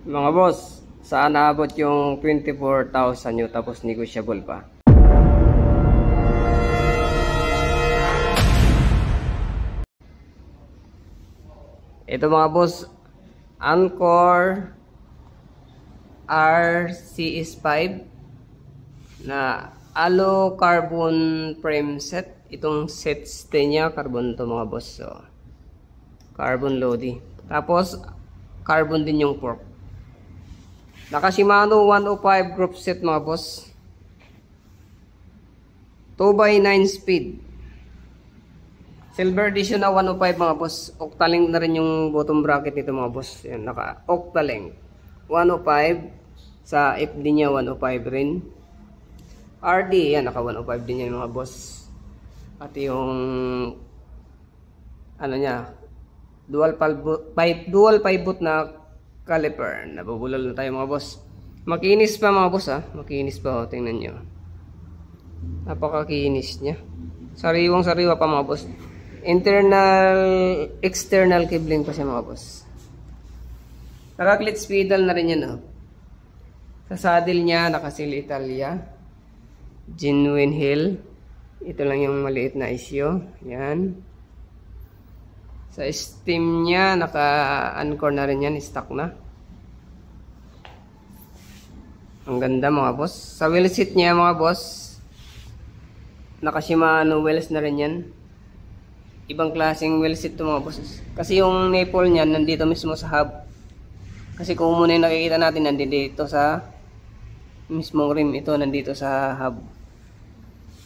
Mga boss, saan naabot yung 24,000 nyo tapos negotiable pa? Ito mga boss, Anchor RCS5 na alo carbon frame set. Itong sets din niya, carbon to mga boss. So, carbon Lodi. Tapos, carbon din yung fork. Naka Shimano 105 group set mga boss. 2x9 speed. Silver edition na 105 mga boss. Octalink na rin yung bottom bracket nito mga boss. Yan, naka Octalink 105. Sa FD niya 105 rin. RD yan, naka 105 din yan mga boss. At yung ano niya, dual pivot na caliper. Nabubulol na tayo mga boss. Makinis pa mga boss ha. Makinis pa, tingnan nyo. Napakakinis niya. Sariwang sariwa pa mga boss. External cabling pa siya mga boss. Naka-clutch pedal na rin yan oh. Sa saddle niya, naka-Seal Italia. Genuine heel. Ito lang yung maliit na issue. Yan. Sa steam niya, naka-anchor na rin yan. Stock na. Ang ganda mga boss. Sa wheel seat niya mga boss, naka-Shimano wheels na rin yan. Ibang klaseng wheel seat to mga boss. Kasi yung nipple niyan, nandito mismo sa hub. Kasi kung muna yung nakikita natin, nandito sa mismong rim. Ito, nandito sa hub.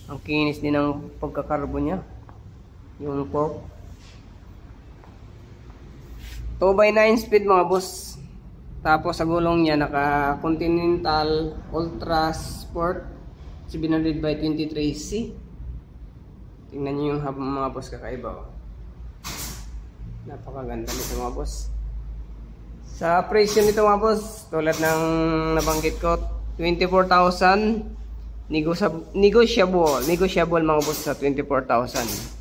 Ang kinis din ng pagkakarbo niya. Yung fork. 2x9 speed mga boss. Tapos sa gulong niya naka Continental Ultra Sport 700/23C. Tingnan niyo yung hub mga boss, kakaiba oh. Napakaganda nito mga boss. Sa presyo nito mga boss, tulad ng nabanggit ko, 24,000 negotiable mga boss sa 24,000.